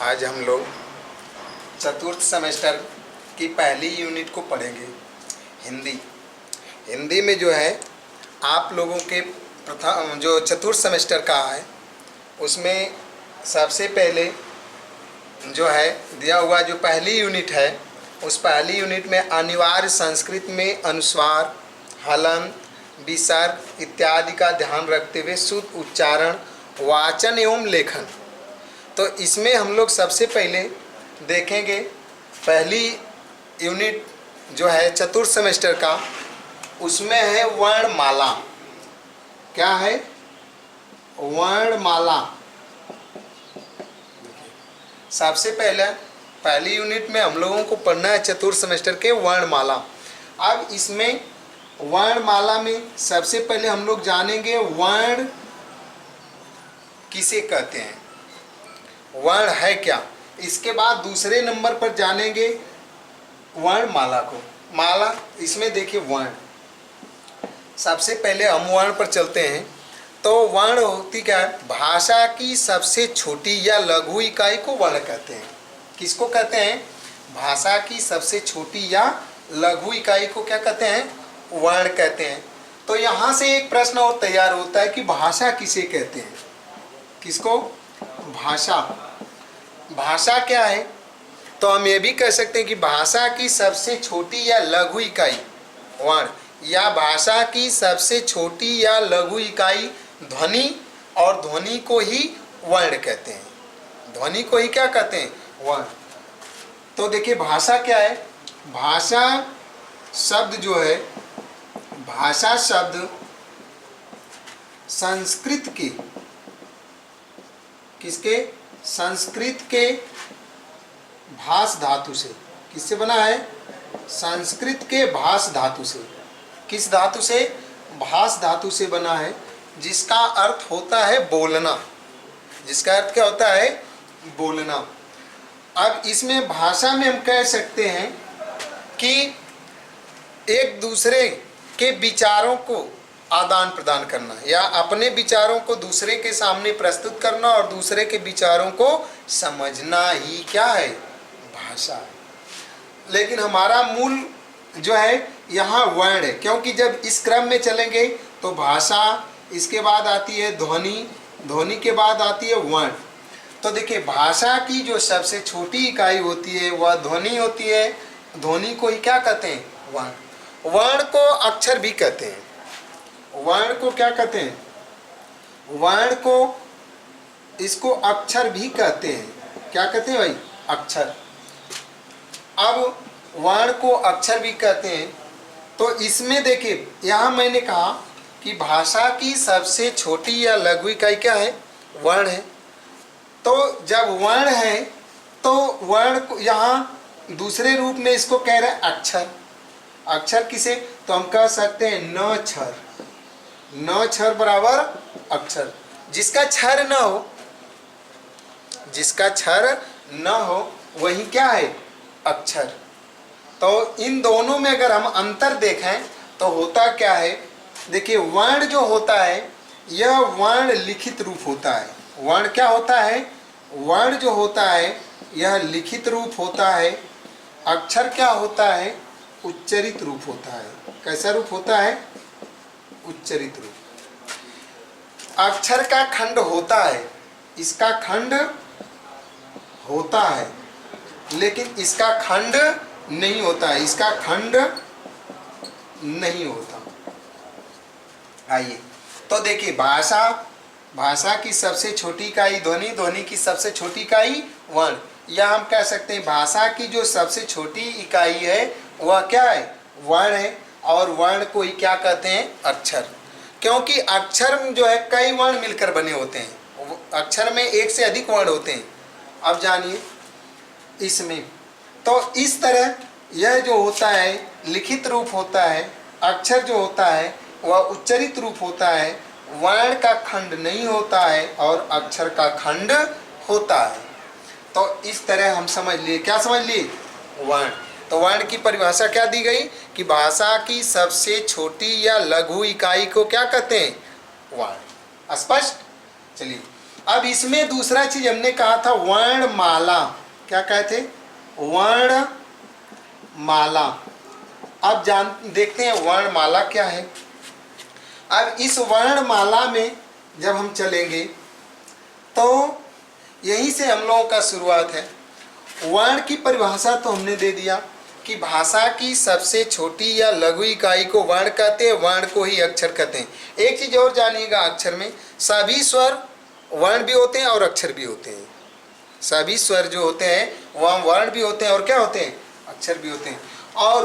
आज हम लोग चतुर्थ सेमेस्टर की पहली यूनिट को पढ़ेंगे, हिंदी। हिंदी में जो है आप लोगों के प्रथम जो चतुर्थ सेमेस्टर का है उसमें सबसे पहले जो है दिया हुआ जो पहली यूनिट है, उस पहली यूनिट में अनिवार्य संस्कृत में अनुस्वार, हलन, विसर्ग इत्यादि का ध्यान रखते हुए शुद्ध उच्चारण, वाचन एवं लेखन। तो इसमें हम लोग सबसे पहले देखेंगे पहली यूनिट जो है चतुर्थ सेमेस्टर का, उसमें है वर्णमाला। क्या है? वर्णमाला। सबसे पहली यूनिट में हम लोगों को पढ़ना है चतुर्थ सेमेस्टर के वर्णमाला। अब इसमें वर्णमाला में सबसे पहले हम लोग जानेंगे वर्ण किसे कहते हैं, वर्ण है क्या। इसके बाद दूसरे नंबर पर जानेंगे वर्णमाला को। माला इसमें देखिए वर्ण, सबसे पहले हम वर्ण पर चलते हैं। तो वर्ण होती क्या है? भाषा की सबसे छोटी या लघु इकाई को वर्ण कहते हैं। किसको कहते हैं? भाषा की सबसे छोटी या लघु इकाई को क्या कहते हैं? वर्ण कहते हैं। तो यहाँ से एक प्रश्न और तैयार होता है कि भाषा किसे कहते हैं? किसको? भाषा। भाषा क्या है? तो हम ये भी कह सकते हैं कि भाषा की सबसे छोटी या लघु इकाई वर्ण, या भाषा की सबसे छोटी या लघु इकाई ध्वनि, और ध्वनि को ही वर्ण कहते हैं। ध्वनि को ही क्या कहते हैं? वर्ण। तो देखिए भाषा क्या है? भाषा शब्द जो है, भाषा शब्द संस्कृत के, किसके? संस्कृत के भास धातु से। किससे बना है? संस्कृत के भास धातु से। किस धातु से? भास धातु से बना है, जिसका अर्थ होता है बोलना। जिसका अर्थ क्या होता है? बोलना। अब इसमें भाषा में हम कह सकते हैं कि एक दूसरे के विचारों को आदान प्रदान करना, या अपने विचारों को दूसरे के सामने प्रस्तुत करना और दूसरे के विचारों को समझना ही क्या है? भाषा है। लेकिन हमारा मूल जो है यहाँ वर्ण है, क्योंकि जब इस क्रम में चलेंगे तो भाषा, इसके बाद आती है ध्वनि, ध्वनि के बाद आती है वर्ण। तो देखिए भाषा की जो सबसे छोटी इकाई होती है वह ध्वनि होती है। ध्वनि को ही क्या कहते हैं? वर्ण। वर्ण को अक्षर भी कहते हैं। वर्ण को क्या कहते हैं? वर्ण को, इसको अक्षर भी कहते हैं। क्या कहते हैं भाई? अक्षर। अब वर्ण को अक्षर भी कहते हैं। तो इसमें देखिए यहाँ मैंने कहा कि भाषा की सबसे छोटी या लघु इकाई क्या है? वर्ण है। तो जब वर्ण है तो वर्ण को यहाँ दूसरे रूप में इसको कह रहे हैं अक्षर। अक्षर किसे? तो हम कह सकते हैं न क्षर। न क्षर बराबर अक्षर। जिसका क्षर न हो, जिसका क्षर न हो वही क्या है? अक्षर। तो इन दोनों में अगर हम अंतर देखें तो होता क्या है? देखिए वर्ण जो होता है यह वर्ण लिखित रूप होता है। वर्ण क्या होता है? वर्ण जो होता है यह लिखित रूप होता है। अक्षर क्या होता है? उच्चरित रूप होता है। कैसा रूप होता है? उच्चरित रूप। अक्षर का खंड होता है, इसका खंड होता है, लेकिन इसका खंड नहीं होता है। इसका खंड नहीं होता। आइए तो देखिए भाषा, भाषा की सबसे छोटी इकाई ध्वनि, ध्वनि की सबसे छोटी इकाई वर्ण, या हम कह सकते हैं भाषा की जो सबसे छोटी इकाई है वह क्या है? वर्ण है। और वर्ण को ही क्या कहते हैं? अक्षर। क्योंकि अक्षर जो है कई वर्ण मिलकर बने होते हैं। अक्षर में एक से अधिक वर्ण होते हैं। अब जानिए इसमें, तो इस तरह यह जो होता है लिखित रूप होता है, अक्षर जो होता है वह उच्चरित रूप होता है। वर्ण का खंड नहीं होता है और अक्षर का खंड होता है। तो इस तरह हम समझ लिए। क्या समझ लिए? वर्ण। तो वर्ण की परिभाषा क्या दी गई कि भाषा की सबसे छोटी या लघु इकाई को क्या कहते हैं? वर्ण। स्पष्ट? चलिए अब इसमें दूसरा चीज हमने कहा था वर्णमाला, क्या कहे थे? वर्णमाला। अब देखते हैं वर्णमाला क्या है। अब इस वर्णमाला में जब हम चलेंगे तो यहीं से हम लोगों का शुरुआत है। वर्ण की परिभाषा तो हमने दे दिया कि भाषा की सबसे छोटी या लघु इकाई को वर्ण कहते हैं, वर्ण को ही अक्षर कहते हैं। एक चीज और जानिएगा, अक्षर में सभी स्वर वर्ण भी होते हैं और अक्षर भी होते हैं। सभी स्वर जो होते हैं वह वर्ण भी होते हैं और क्या होते हैं? अक्षर भी होते हैं। और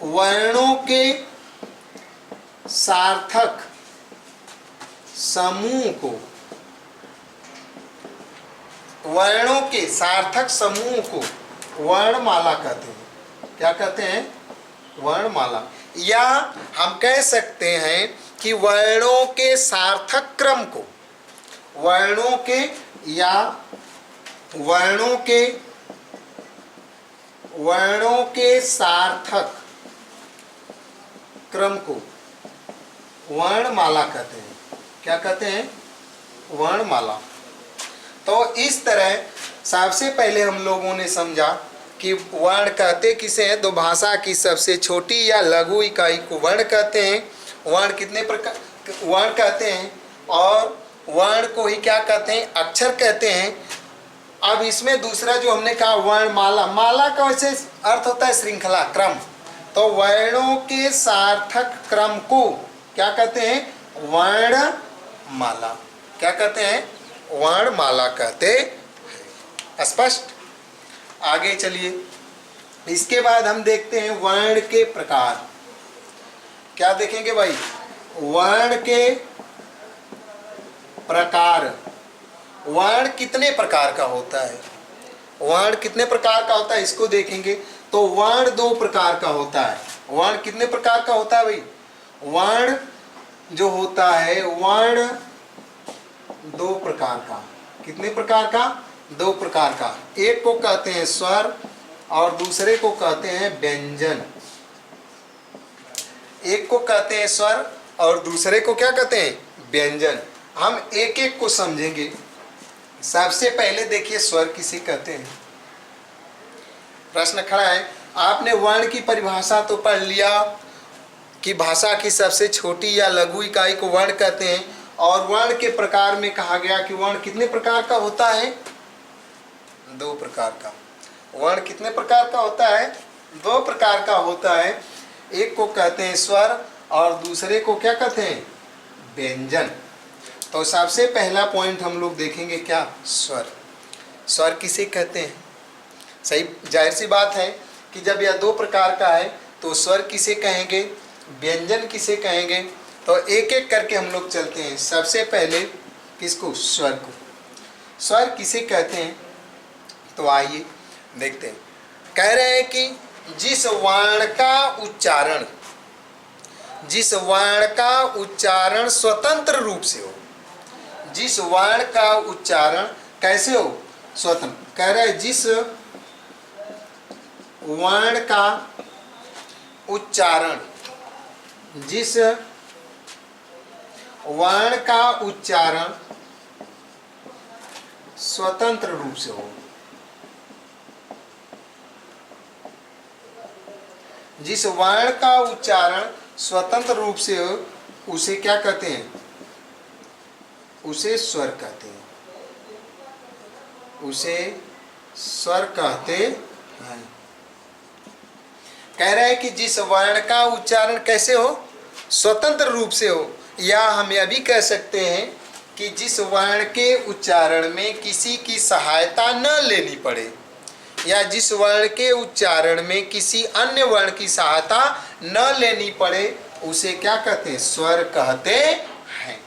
वर्णों के सार्थक समूह को, वर्णों के सार्थक समूह को वर्णमाला कहते हैं। क्या कहते हैं? वर्णमाला। या हम कह सकते हैं कि वर्णों के सार्थक क्रम को, वर्णों के या वर्णों के सार्थक क्रम को वर्णमाला कहते हैं। क्या कहते हैं? वर्णमाला। तो इस तरह सबसे पहले हम लोगों ने समझा कि वर्ण कहते किसे हैं? तो भाषा की सबसे छोटी या लघु इकाई को वर्ण कहते हैं। वर्ण कितने प्रकार वर्ण कहते हैं, और वर्ण को ही क्या कहते हैं? अक्षर कहते हैं। अब इसमें दूसरा जो हमने कहा वर्णमाला, माला का वैसे अर्थ होता है श्रृंखला, क्रम। तो वर्णों के सार्थक क्रम को क्या कहते हैं? वर्णमाला। क्या कहते हैं? वर्णमाला कहते हैं। स्पष्ट? आगे चलिए। इसके बाद हम देखते हैं वर्ण के प्रकार। क्या देखेंगे भाई? वर्ण के प्रकार। वर्ण कितने प्रकार का होता है? वर्ण कितने प्रकार का होता है इसको देखेंगे। तो वर्ण दो प्रकार का होता है। वर्ण कितने प्रकार का होता है भाई? वर्ण जो होता है, वर्ण दो प्रकार का। कितने प्रकार का? दो प्रकार का। एक को कहते हैं स्वर और दूसरे को कहते हैं व्यंजन। एक को कहते हैं स्वर और दूसरे को क्या कहते हैं? व्यंजन। हम एक एक को समझेंगे। सबसे पहले देखिए स्वर किसे कहते हैं। प्रश्न खड़ा है, आपने वर्ण की परिभाषा तो पढ़ लिया कि भाषा की सबसे छोटी या लघु इकाई को वर्ण कहते हैं, और वर्ण के प्रकार में कहा गया कि वर्ण कितने प्रकार का होता है? दो प्रकार का। वर्ण कितने प्रकार का होता है? दो प्रकार का होता है। एक को कहते हैं स्वर और दूसरे को क्या कहते हैं? व्यंजन। तो सबसे पहला पॉइंट हम लोग देखेंगे क्या? स्वर। स्वर किसे कहते हैं? सही, जाहिर सी बात है कि जब यह दो प्रकार का है तो स्वर किसे कहेंगे, व्यंजन किसे कहेंगे। तो एक एक करके हम लोग चलते हैं। सबसे पहले किसको? स्वर को। स्वर किसे कहते हैं? तो आइए देखते हैं। कह रहे हैं कि जिस वर्ण का उच्चारण स्वतंत्र रूप से हो। जिस वर्ण का उच्चारण कैसे हो? स्वतंत्र। कह रहे हैं जिस वर्ण का उच्चारण, जिस वर्ण का उच्चारण स्वतंत्र रूप से हो। जिस वर्ण का उच्चारण स्वतंत्र रूप से हो उसे क्या कहते हैं? उसे स्वर कहते हैं। उसे स्वर कहते हैं। कह रहे हैं कि जिस वर्ण का उच्चारण कैसे हो? स्वतंत्र रूप से हो। या हम यह भी कह सकते हैं कि जिस वर्ण के उच्चारण में किसी की सहायता न लेनी पड़े, या जिस वर्ण के उच्चारण में किसी अन्य वर्ण की सहायता न लेनी पड़े उसे क्या कहते हैं? स्वर कहते हैं।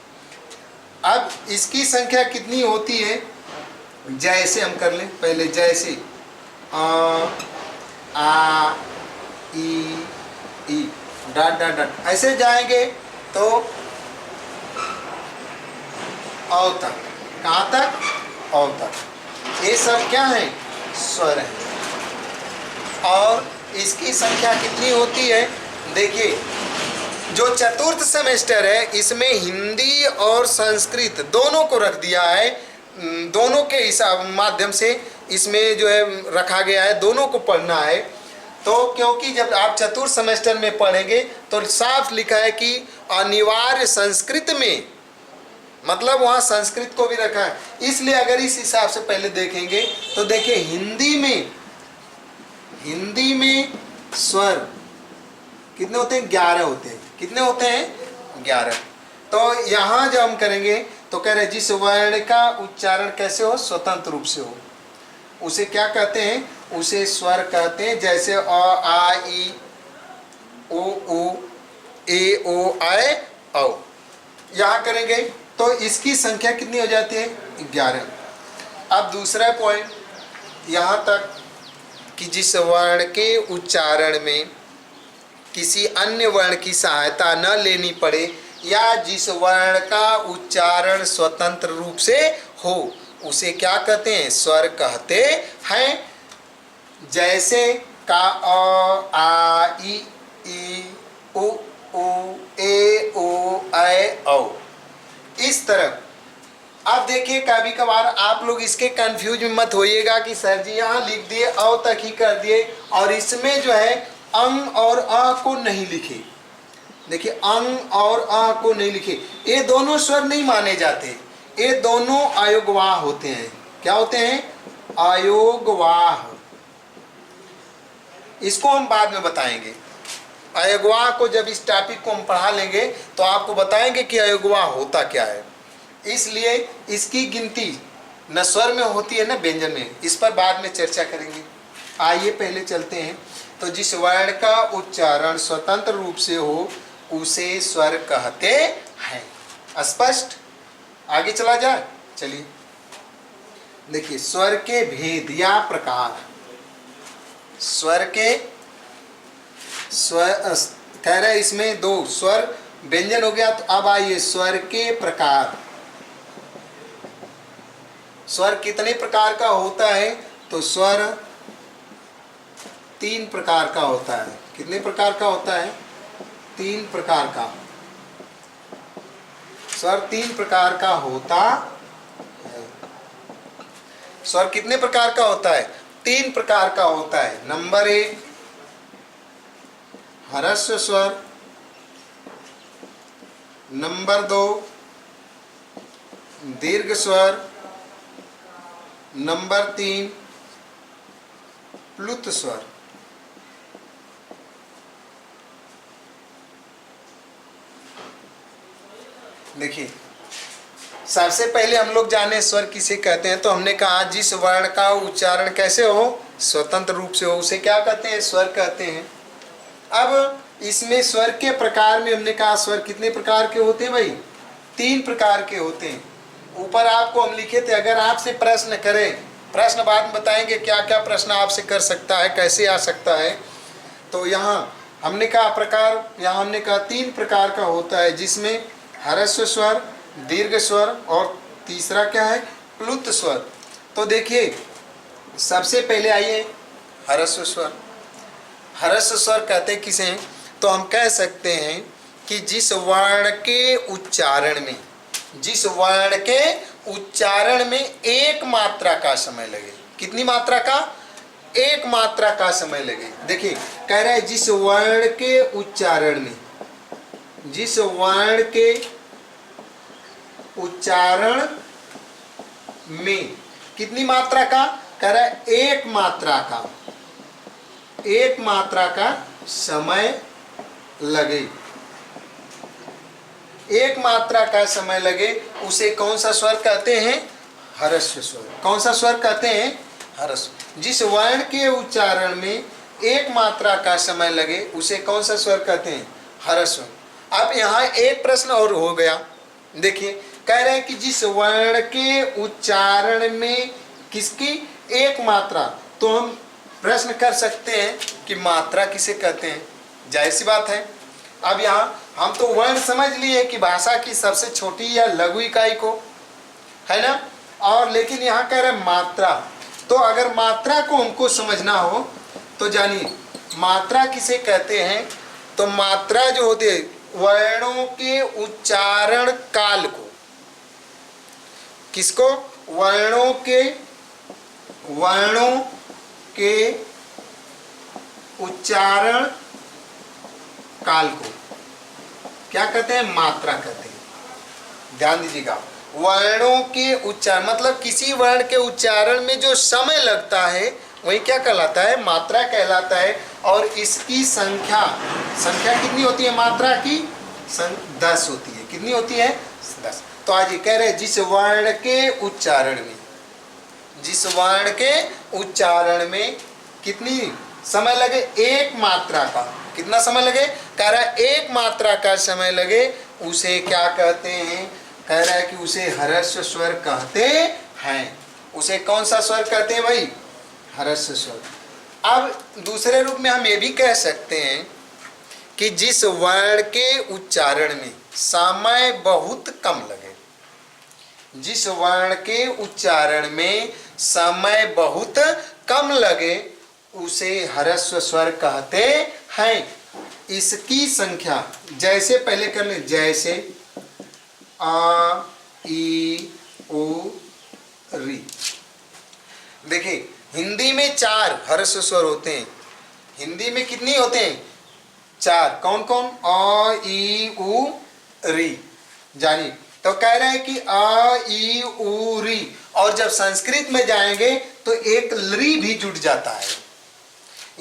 अब इसकी संख्या कितनी होती है? जैसे हम कर लें पहले, जैसे आ ई डॉट डॉट डॉट ऐसे जाएंगे तो औ तक। कहाँ तक? औ तक। ये सब क्या है? स्वर है। और इसकी संख्या कितनी होती है? देखिए जो चतुर्थ सेमेस्टर है इसमें हिंदी और संस्कृत दोनों को रख दिया है, दोनों के हिसाब माध्यम से इसमें जो है रखा गया है, दोनों को पढ़ना है। तो क्योंकि जब आप चतुर्थ सेमेस्टर में पढ़ेंगे तो साफ लिखा है कि अनिवार्य संस्कृत में, मतलब वहाँ संस्कृत को भी रखा है। इसलिए अगर इस हिसाब से पहले देखेंगे तो देखिए हिंदी में स्वर कितने होते हैं? 11 होते हैं। कितने होते हैं? 11। तो यहाँ जब हम करेंगे तो कह रहे जिस वर्ण का उच्चारण कैसे हो? स्वतंत्र रूप से हो, उसे क्या कहते हैं? उसे स्वर कहते हैं। जैसे अ आ ई ओ ऊ ए ओ आए औ, यहाँ करेंगे तो इसकी संख्या कितनी हो जाती है? 11। अब दूसरा पॉइंट यहाँ तक कि जिस वर्ण के उच्चारण में किसी अन्य वर्ण की सहायता न लेनी पड़े या जिस वर्ण का उच्चारण स्वतंत्र रूप से हो उसे क्या कहते हैं? स्वर कहते हैं। जैसे का अ आ ई उ ऊ ए ओ ऐ औ, इस तरह। अब देखिए कभी कभार आप लोग इसके कंफ्यूज मत होइएगा कि सर जी यहाँ लिख दिए औ तक ही कर दिए और इसमें जो है अंग और अ को नहीं लिखे। देखिए अंग और अ को नहीं लिखे, ये दोनों स्वर नहीं माने जाते, ये दोनों अयोगवाह होते हैं। क्या होते हैं? अयोगवाह। इसको हम बाद में बताएंगे। अयोगवाह को जब इस टॉपिक को हम पढ़ा लेंगे तो आपको बताएंगे कि अयोगवाह होता क्या है। इसलिए इसकी गिनती न स्वर में होती है न व्यंजन में, इस पर बाद में चर्चा करेंगे। आइए पहले चलते हैं। तो जिस वर्ण का उच्चारण स्वतंत्र रूप से हो उसे स्वर कहते हैं। स्पष्ट? आगे चला जाए, चलिए देखिए स्वर के भेद या प्रकार। स्वर के स्वर कह रहे इसमें 2 स्वर व्यंजन हो गया। तो अब आइए स्वर के प्रकार। स्वर कितने प्रकार का होता है? तो स्वर 3 प्रकार का होता है। कितने प्रकार का होता है? 3 प्रकार का। स्वर 3 प्रकार का होता है। स्वर कितने प्रकार का होता है? 3 प्रकार का होता है। नंबर 1 ह्रस्व स्वर, नंबर 2 दीर्घ स्वर, नंबर 3 प्लुत स्वर। देखिए सबसे पहले हम लोग जाने स्वर किसे कहते हैं। तो हमने कहा जिस वर्ण का उच्चारण कैसे हो? स्वतंत्र रूप से हो, उसे क्या कहते हैं? स्वर कहते हैं। अब इसमें स्वर के प्रकार में हमने कहा स्वर कितने प्रकार के होते हैं भाई? 3 प्रकार के होते हैं। ऊपर आपको हम लिखे थे, अगर आपसे प्रश्न करें, प्रश्न बाद में बताएंगे क्या क्या प्रश्न आपसे कर सकता है, कैसे आ सकता है। तो यहाँ हमने कहा प्रकार, यहाँ हमने कहा 3 प्रकार का होता है, जिसमें ह्रस्व स्वर, दीर्घ स्वर और तीसरा क्या है? प्लुत स्वर। तो देखिए सबसे पहले आइए ह्रस्व स्वर। ह्रस्व स्वर कहते किसे हैं? तो हम कह सकते हैं कि जिस वर्ण के उच्चारण में, जिस वर्ण के उच्चारण में एक मात्रा का समय लगे। कितनी मात्रा का? एक मात्रा का समय लगे। देखिए कह रहा है जिस वर्ण के उच्चारण में, जिस वर्ण के उच्चारण में कितनी मात्रा का? कह रहा है एक मात्रा का, एक मात्रा का समय लगे। एक मात्रा का समय लगे उसे कौन सा स्वर कहते हैं? ह्रस्व स्वर। कौन सा स्वर कहते हैं? ह्रस्व। जिस वर्ण के उच्चारण में एक मात्रा का समय लगे उसे कौन सा स्वर कहते हैं? ह्रस्व। अब यहाँ एक प्रश्न और हो गया। देखिए कह रहे हैं कि जिस वर्ण के उच्चारण में किसकी? एक मात्रा। तो हम प्रश्न कर सकते हैं कि मात्रा किसे कहते हैं? जाहिर सी बात है। अब यहाँ हम तो वर्ण समझ लिए कि भाषा की सबसे छोटी या लघु इकाई को, है ना। और लेकिन यहाँ कह रहे हैं मात्रा। तो अगर मात्रा को हमको समझना हो तो जानिए मात्रा किसे कहते हैं। तो मात्रा जो होती है वर्णों के उच्चारण काल को, किसको? वर्णों के उच्चारण काल को क्या कहते हैं? मात्रा कहते हैं। ध्यान दीजिएगा, वर्णों के उच्चारण मतलब किसी वर्ण के उच्चारण में जो समय लगता है वही क्या कहलाता है? मात्रा कहलाता है। और इसकी संख्या कितनी होती है? मात्रा की 10 होती है। कितनी होती है? 10। तो आज ये कह रहे हैं जिस वर्ण के उच्चारण में कितनी समय लगे? एक मात्रा का। कितना समय लगे? कह रहा है एक मात्रा का समय लगे, उसे क्या कहते हैं? कह रहा है कि उसे ह्रस्व स्वर कहते हैं। उसे कौन सा स्वर कहते हैं भाई? ह्रस्व स्वर। अब दूसरे रूप में हम ये भी कह सकते हैं कि जिस वर्ण के उच्चारण में समय बहुत कम लगे, जिस वर्ण के उच्चारण में समय बहुत कम लगे, उसे ह्रस्व स्वर कहते हैं। इसकी संख्या जैसे पहले कर ले, जैसे आ ई उ री। देखिए हिंदी में 4 ह्रस्व स्वर होते हैं। हिंदी में कितनी होते हैं? 4। कौन कौन? अ ई उ री। जानिए, तो कह रहे हैं कि अ ई उ री। और जब संस्कृत में जाएंगे तो एक री भी जुड़ जाता है।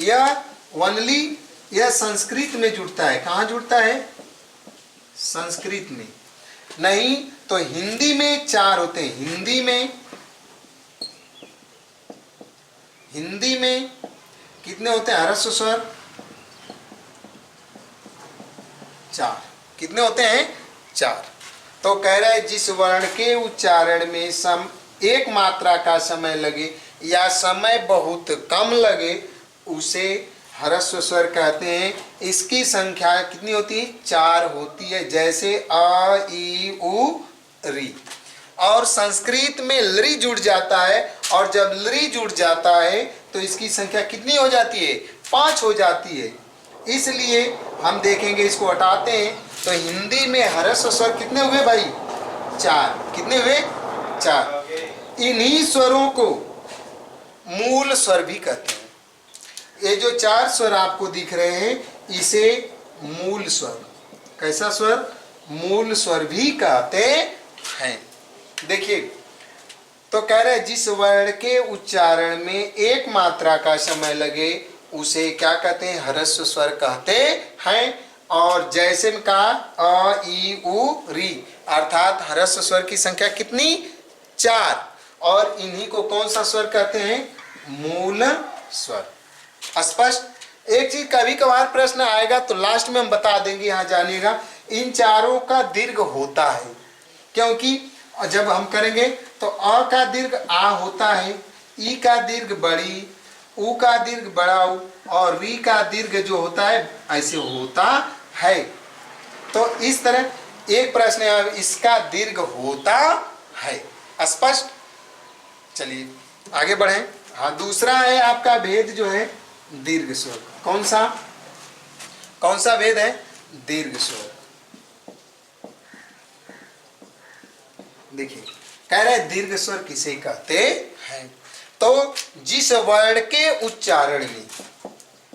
यह ओनली यह संस्कृत में जुड़ता है। कहाँ जुड़ता है? संस्कृत में। नहीं तो हिंदी में 4 होते हैं। हिंदी में कितने होते हैं ह्रस्व स्वर? 4। कितने होते हैं? 4। तो कह रहा है जिस वर्ण के उच्चारण में एक मात्रा का समय लगे या समय बहुत कम लगे, उसे ह्रस्व स्वर कहते हैं। इसकी संख्या कितनी होती है? 4 होती है। जैसे अ ई उ री। और संस्कृत में लरी जुड़ जाता है, और जब लरी जुड़ जाता है तो इसकी संख्या कितनी हो जाती है? 5 हो जाती है। इसलिए हम देखेंगे, इसको हटाते हैं तो हिंदी में ह्रस्व स्वर कितने हुए भाई? 4। कितने हुए? 4। इन्हीं स्वरों को मूल स्वर भी कहते हैं। ये जो 4 स्वर आपको दिख रहे हैं, इसे मूल स्वर, कैसा स्वर? मूल स्वर भी कहते हैं। देखिए, तो कह रहे हैं जिस वर्ण के उच्चारण में एक मात्रा का समय लगे, उसे क्या कहते हैं? ह्रस्व स्वर कहते हैं। और जैसे में कहा अ ई उ री, अर्थात ह्रस्व स्वर की संख्या कितनी? 4। और इन्हीं को कौन सा स्वर कहते हैं? मूल स्वर। स्पष्ट? एक चीज कभी कभार प्रश्न आएगा तो लास्ट में हम बता देंगे, यहाँ जानिएगा। इन चारों का दीर्घ होता है, क्योंकि जब हम करेंगे तो अ का दीर्घ आ होता है, ई का दीर्घ बड़ी, उ का दीर्घ बड़ा उ, और री का दीर्घ जो होता है ऐसे होता है। तो इस तरह एक प्रश्न है, इसका दीर्घ होता है। स्पष्ट? चलिए आगे बढ़ें। हाँ, दूसरा है आपका भेद जो है दीर्घ स्वर। कौन सा भेद है? दीर्घ स्वर। देखिए, कह रहे दीर्घ स्वर किसे कहते हैं? तो जिस वर्ण के उच्चारण में,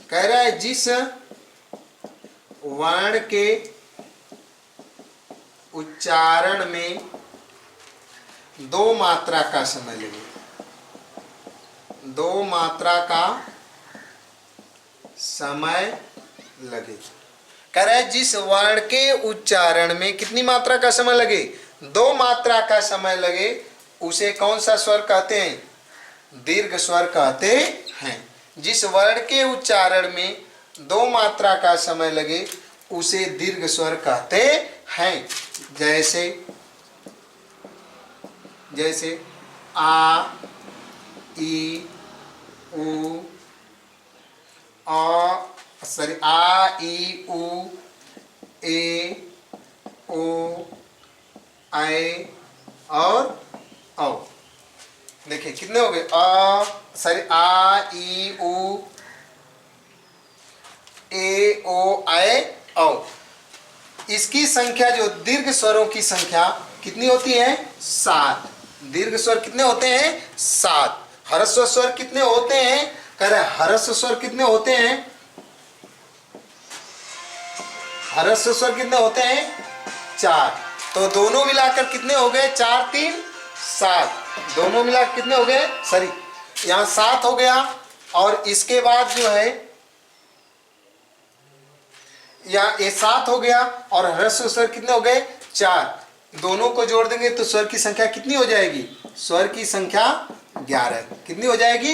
कह रहा है जिस वर्ण के उच्चारण में 2 मात्रा का समय लगे, 2 मात्रा का समय लगे। कह रहा है जिस वर्ण के उच्चारण में कितनी मात्रा का समय लगे? 2 मात्रा का समय लगे, उसे कौन सा स्वर कहते हैं? दीर्घ स्वर कहते हैं। जिस वर्ण के उच्चारण में 2 मात्रा का समय लगे, उसे दीर्घ स्वर कहते हैं। जैसे आ ई उ आ ई उ ए ओ ऐ और औ। देखिए कितने हो गए? आ ई उ ए ओ ऐ औ। इसकी संख्या जो दीर्घ स्वरों की संख्या कितनी होती है? 7। दीर्घ स्वर कितने होते हैं? 7। ह्रस्व स्वर कितने होते हैं? कह रहे ह्रस्व स्वर कितने होते हैं? ह्रस्व स्वर कितने होते हैं? 4। तो दोनों मिलाकर कितने हो गए? 4 3 7। दोनों मिलाकर कितने हो गए? सॉरी, यहाँ 7 हो गया। और इसके बाद जो है ये 7 हो गया और ह्रस्व स्वर कितने हो गए? 4। दोनों को जोड़ देंगे तो स्वर की संख्या कितनी हो जाएगी? स्वर की संख्या 11। कितनी हो जाएगी?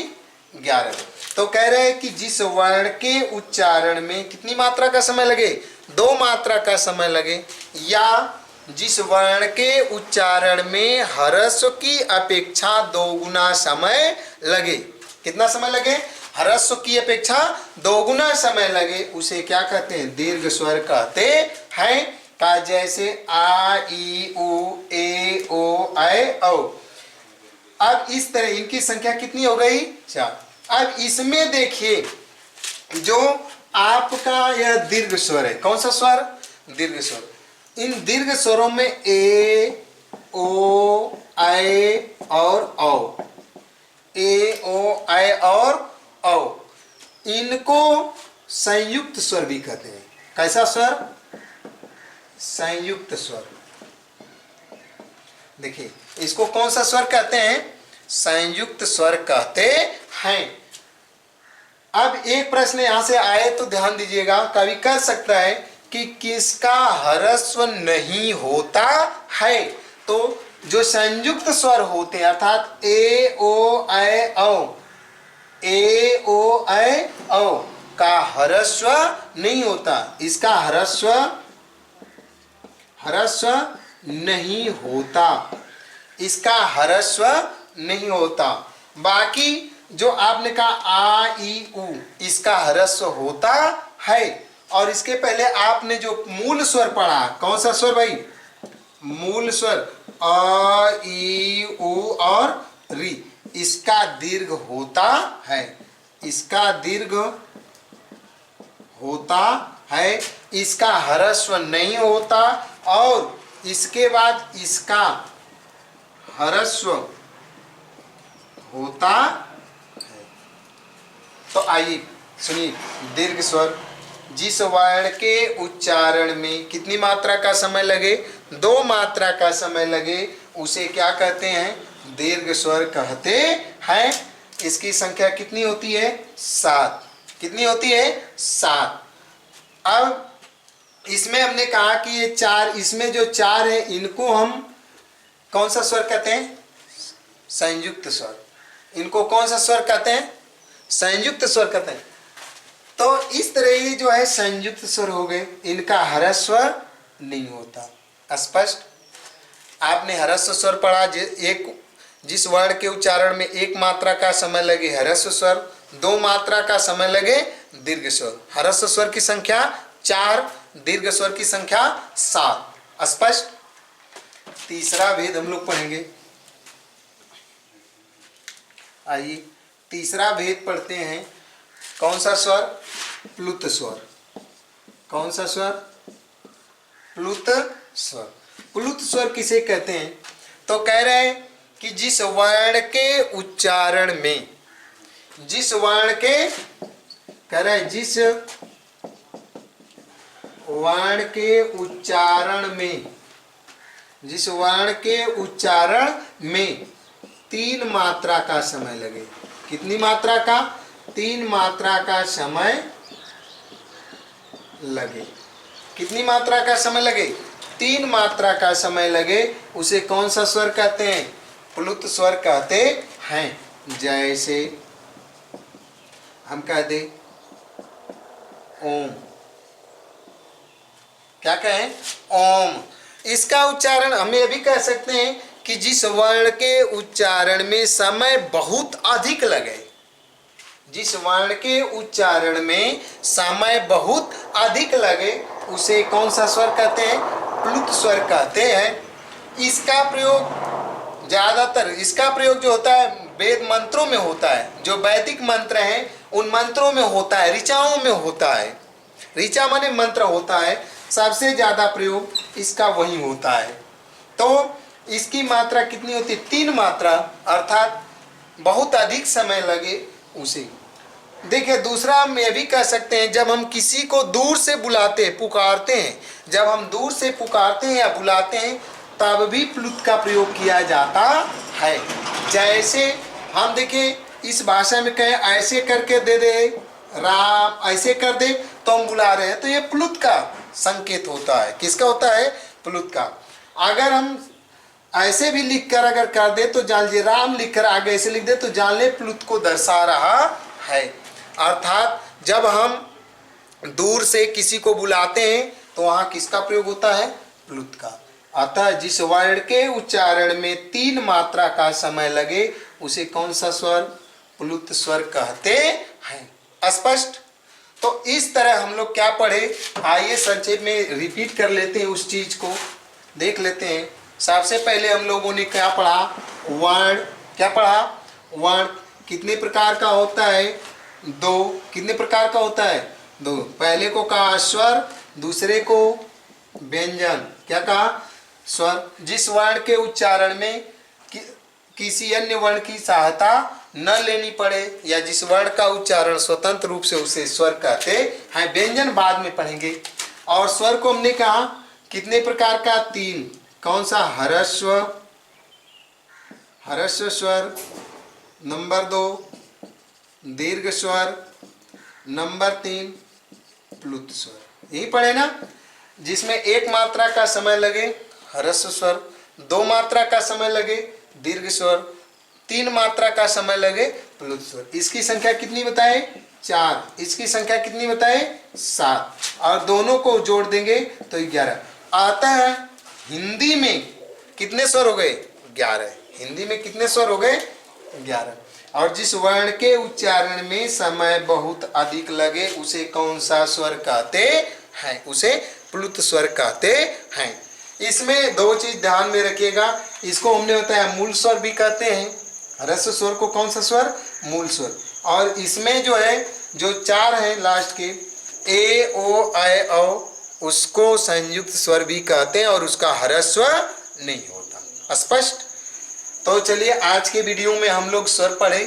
11। तो कह रहे हैं कि जिस वर्ण के उच्चारण में कितनी मात्रा का समय लगे? 2 मात्रा का समय लगे, या जिस वर्ण के उच्चारण में ह्रस्व की अपेक्षा 2 गुना समय लगे। कितना समय लगे? ह्रस्व की अपेक्षा 2 गुना समय लगे, उसे क्या कहते हैं? दीर्घ स्वर कहते हैं। का जैसे आ ई उ ए ओ ऐ औ। अब इस तरह इनकी संख्या कितनी हो गई? 4। अब इसमें देखिए जो आपका यह दीर्घ स्वर है, कौन सा स्वर? दीर्घ स्वर। इन दीर्घ स्वरों में ए ओ ऐ और औ, ए ओ ऐ और औ, इनको संयुक्त स्वर भी कहते हैं। कैसा स्वर? संयुक्त स्वर। देखिए इसको कौन सा स्वर कहते हैं? संयुक्त स्वर कहते हैं। अब एक प्रश्न यहां से आए तो ध्यान दीजिएगा, कवि कह सकता है कि किसका ह्रस्व नहीं होता है। तो जो संयुक्त स्वर होते हैं अर्थात ए ओ ऐ औ, ए ओ ऐ औ का ह्रस्व नहीं होता, इसका ह्रस्व नहीं होता, इसका ह्रस्व नहीं होता। बाकी जो आपने कहा आ ई उ, इसका ह्रस्व होता है। और इसके पहले आपने जो मूल स्वर पढ़ा, कौन सा स्वर भाई? मूल स्वर आ ई उ और री, इसका दीर्घ होता है, इसका दीर्घ होता है, इसका ह्रस्व नहीं होता। और इसके बाद इसका ह्रस्व होता है। तो आइए सुनिए, दीर्घ स्वर जिस वर्ण के उच्चारण में कितनी मात्रा का समय लगे? 2 मात्रा का समय लगे, उसे क्या कहते हैं? दीर्घ स्वर कहते हैं। इसकी संख्या कितनी होती है? 7। कितनी होती है? 7। अब इसमें हमने कहा कि ये 4, इसमें जो 4 है इनको हम कौन सा स्वर कहते हैं? संयुक्त स्वर। इनको कौन सा स्वर कहते हैं? संयुक्त स्वर कहते हैं। तो इस तरह ये जो है संयुक्त स्वर हो गए, इनका ह्रस्व नहीं होता। स्पष्ट? आपने ह्रस्व स्वर पढ़ा, जिस वर्ण के उच्चारण में 1 मात्रा का समय लगे ह्रस्व स्वर, 2 मात्रा का समय लगे दीर्घ स्वर। ह्रस्व स्वर की संख्या 4, दीर्घ स्वर की संख्या 7। स्पष्ट? तीसरा भेद हम लोग पढ़ेंगे। आइए तीसरा भेद पढ़ते हैं। कौन सा स्वर? प्लुत स्वर। कौन सा स्वर? प्लुत स्वर। प्लुत स्वर किसे कहते हैं? तो कह रहे हैं कि जिस वर्ण के उच्चारण में, जिस वर्ण के, कह रहे हैं जिस वर्ण के उच्चारण में, जिस वर्ण के उच्चारण में 3 मात्रा का समय लगे। कितनी मात्रा का? 3 मात्रा का समय लगे। कितनी मात्रा का समय लगे? 3 मात्रा का समय लगे, उसे कौन सा स्वर कहते हैं? प्लुत स्वर कहते हैं। जैसे हम कह दे ओम, क्या कहें? ओम। इसका उच्चारण हम ये भी कह सकते हैं कि जिस वर्ण के उच्चारण में समय बहुत अधिक लगे, जिस वर्ण के उच्चारण में समय बहुत अधिक लगे, उसे कौन सा स्वर कहते हैं? प्लुत स्वर कहते हैं। इसका प्रयोग ज्यादातर, इसका प्रयोग जो होता है वेद मंत्रों में होता है, जो वैदिक मंत्र हैं उन मंत्रों में होता है, ऋचाओं में होता है। ऋचा माने मंत्र होता है। सबसे ज्यादा प्रयोग इसका वही होता है। तो इसकी मात्रा कितनी होती है? 3 मात्रा, अर्थात बहुत अधिक समय लगे उसे। देखिए दूसरा हम ये भी कह सकते हैं, जब हम किसी को दूर से बुलाते हैं, पुकारते हैं, जब हम दूर से पुकारते हैं या बुलाते हैं तब भी प्लुत का प्रयोग किया जाता है। जैसे हम देखिए इस भाषा में कहें ऐसे करके दे दे राम, ऐसे कर दे तो हम बुला रहे हैं, तो ये प्लुत का संकेत होता है। किसका होता है? प्लुत का। अगर हम ऐसे भी लिख कर अगर कर दे तो जान लीजिए, राम लिख कर आगे ऐसे लिख दे तो जान ले प्लुत को दर्शा रहा है। अर्थात जब हम दूर से किसी को बुलाते हैं तो वहां किसका प्रयोग होता है? प्लुत का। अतः जिस वर्ण के उच्चारण में 3 मात्रा का समय लगे उसे कौन सा स्वर? प्लुत स्वर कहते हैं। स्पष्ट? तो इस तरह हम लोग क्या पढ़े, आइए संक्षेप में रिपीट कर लेते हैं, उस चीज को देख लेते हैं। सबसे पहले हम लोगों ने क्या पढ़ा? वर्ण। क्या पढ़ा? वर्ण कितने प्रकार का होता है? 2। कितने प्रकार का होता है? 2। पहले को कहा स्वर, दूसरे को व्यंजन। क्या कहा? स्वर। जिस वर्ण के उच्चारण में किसी अन्य वर्ण की सहायता न लेनी पड़े या जिस वर्ण का उच्चारण स्वतंत्र रूप से उसे स्वर कहते हैं। व्यंजन बाद में पढ़ेंगे। और स्वर को हमने कहा कितने प्रकार का? 3। कौन सा? ह्रस्व, ह्रस्व स्वर। नंबर 2 दीर्घ स्वर। नंबर 3 प्लुत स्वर। यही पढ़े ना? जिसमें 1 मात्रा का समय लगे ह्रस्व स्वर, 2 मात्रा का समय लगे दीर्घ स्वर, 3 मात्रा का समय लगे प्लुत स्वर। इसकी संख्या कितनी बताए? 4। इसकी संख्या कितनी बताए? 7। और दोनों को जोड़ देंगे तो 11 आता है। हिंदी में कितने स्वर हो गए? 11। हिंदी में कितने स्वर हो गए? 11। और जिस वर्ण के उच्चारण में समय बहुत अधिक लगे उसे कौन सा स्वर कहते हैं? उसे प्लुत स्वर कहते हैं। इसमें 2 चीज ध्यान में रखिएगा। इसको हमने बताया मूल स्वर भी कहते हैं। ह्रस्व स्वर को कौन सा स्वर? मूल स्वर। और इसमें जो है जो 4 है लास्ट के ए ओ ऐ औ, उसको संयुक्त स्वर भी कहते हैं और उसका ह्रस्व नहीं होता। स्पष्ट? तो चलिए आज के वीडियो में हम लोग स्वर पढ़े।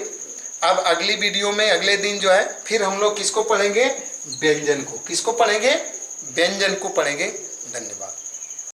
अब अगली वीडियो में अगले दिन जो है फिर हम लोग किसको पढ़ेंगे? व्यंजन को। किसको पढ़ेंगे? व्यंजन को पढ़ेंगे।